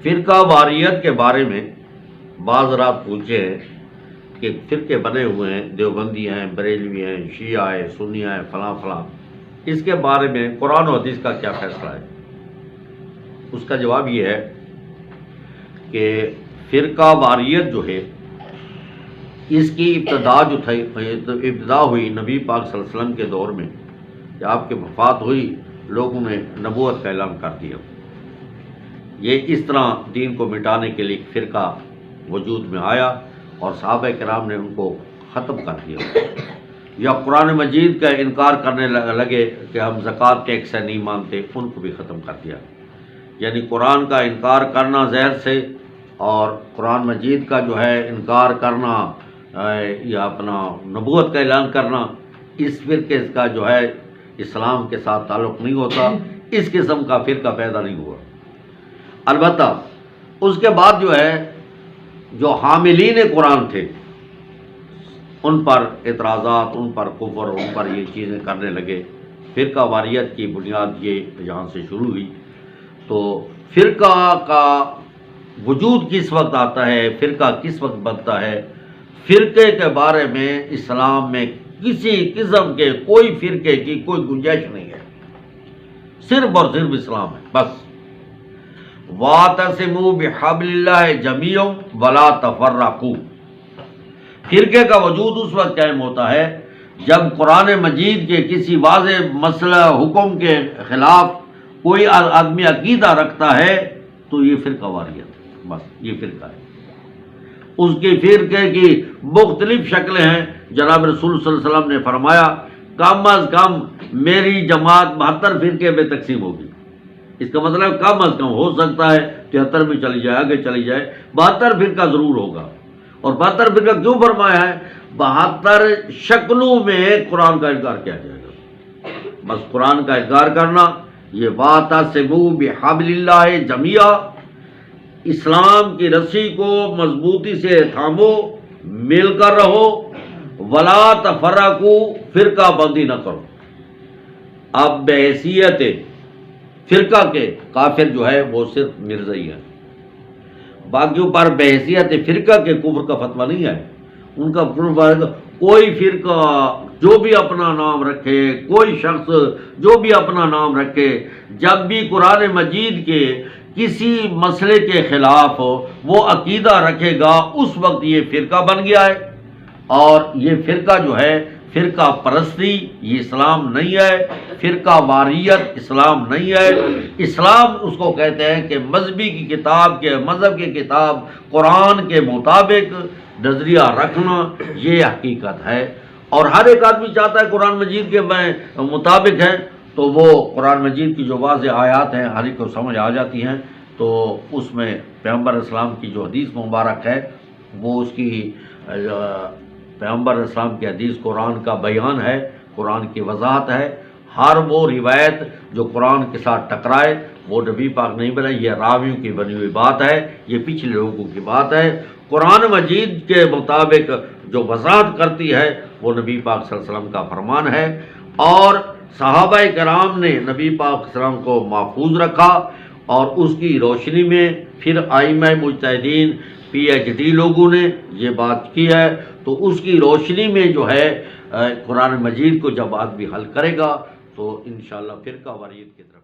فرقہ واریت کے بارے میں بعض رات پوچھے ہیں کہ فرقے بنے ہوئے ہیں، دیوبندی ہیں، بریلوی ہیں، شیعہ ہیں، سنی ہیں، فلاں فلاں، اس کے بارے میں قرآن و حدیث کا کیا فیصلہ ہے؟ اس کا جواب یہ ہے کہ فرقہ واریت جو ہے اس کی ابتدا ہوئی نبی پاک صلی اللہ علیہ وسلم کے دور میں، کہ آپ کی وفات ہوئی، لوگوں نے نبوت کا اعلان کر دیا۔ یہ اس طرح دین کو مٹانے کے لیے ایک فرقہ وجود میں آیا اور صحابہ کرام نے ان کو ختم کر دیا، یا قرآن مجید کا انکار کرنے لگے کہ ہم زکوٰۃ ٹیکس سے نہیں مانتے، ان کو بھی ختم کر دیا۔ یعنی قرآن کا انکار کرنا زہر سے، اور قرآن مجید کا جو ہے انکار کرنا یا اپنا نبوت کا اعلان کرنا، اس فرقے کا جو ہے اسلام کے ساتھ تعلق نہیں ہوتا، اس قسم کا فرقہ پیدا نہیں ہوا۔ البتہ اس کے بعد جو ہے جو حاملین قرآن تھے ان پر اعتراضات، ان پر کفر، ان پر یہ چیزیں کرنے لگے۔ فرقہ واریت کی بنیاد یہ یہاں سے شروع ہوئی۔ تو فرقہ کا وجود کس وقت آتا ہے، فرقہ کس وقت بنتا ہے، فرقے کے بارے میں اسلام میں کسی قسم کے کوئی فرقے کی کوئی گنجائش نہیں ہے، صرف اور صرف اسلام ہے بس۔ وَاعْتَصِمُوا بِحَبْلِ اللَّهِ جَمِيعًا وَلَا تَفَرَّقُوا۔ فرقے کا وجود اس وقت قائم ہوتا ہے جب قرآن مجید کے کسی واضح مسئلہ حکم کے خلاف کوئی آدمی عقیدہ رکھتا ہے تو یہ فرقہ واریت ہے، بس یہ فرقہ ہے۔ اس کے فرقے کی مختلف شکلیں ہیں۔ جناب رسول صلی اللہ علیہ وسلم نے فرمایا کم از کم میری جماعت 72 فرقے میں تقسیم ہوگی۔ اس کا مطلب کم از کم ہو سکتا ہے 73 میں چلی جائے، آگے چلی جائے، 72 فرقہ ضرور ہوگا۔ اور 72 فرقہ کیوں فرمایا ہے؟ 72 شکلوں میں قرآن کا انکار کیا جائے گا، بس قرآن کا انکار کرنا۔ یہ وَاعْتَصِمُوا بِحَبْلِ اللَّهِ جَمِيعًا، اسلام کی رسی کو مضبوطی سے تھامو، مل کر رہو، وَلَا تَفَرَّقُوا، فرقہ بندی نہ کرو۔ اب بحیثیت فرقہ کے کافر جو ہے وہ صرف مرزائی ہے، باقیوں پر بحیثیت فرقہ کے کفر کا فتویٰ نہیں ہے۔ ان کا کوئی فرقہ جو بھی اپنا نام رکھے، کوئی شخص جو بھی اپنا نام رکھے، جب بھی قرآن مجید کے کسی مسئلے کے خلاف وہ عقیدہ رکھے گا اس وقت یہ فرقہ بن گیا ہے۔ اور یہ فرقہ جو ہے فرقہ پرستی، یہ اسلام نہیں ہے، فرقہ واریت اسلام نہیں ہے۔ اسلام اس کو کہتے ہیں کہ مذہب کی کتاب قرآن کے مطابق نظریہ رکھنا، یہ حقیقت ہے۔ اور ہر ایک آدمی چاہتا ہے قرآن مجید کے مطابق ہے، تو وہ قرآن مجید کی جو واضح آیات ہیں ہر ایک کو سمجھ آ جاتی ہیں، تو اس میں پیغمبر اسلام کی جو حدیث مبارک ہے وہ اس کی پیغمبر اسلام کی حدیث قرآن کا بیان ہے، قرآن کی وضاحت ہے۔ ہر وہ روایت جو قرآن کے ساتھ ٹکرائے وہ نبی پاک نہیں بنائی، یہ راویوں کی بنی ہوئی بات ہے، یہ پچھلے لوگوں کی بات ہے۔ قرآن مجید کے مطابق جو وضاحت کرتی ہے وہ نبی پاک صلی اللہ علیہ وسلم کا فرمان ہے، اور صحابہ کرام نے نبی پاک صلی اللہ علیہ وسلم کو محفوظ رکھا، اور اس کی روشنی میں پھر ائمہ مجتہدین PhD لوگوں نے یہ بات کی ہے، تو اس کی روشنی میں جو ہے قرآن مجید کو جب آدمی حل کرے گا تو انشاءاللہ فرقہ واریت کی طرف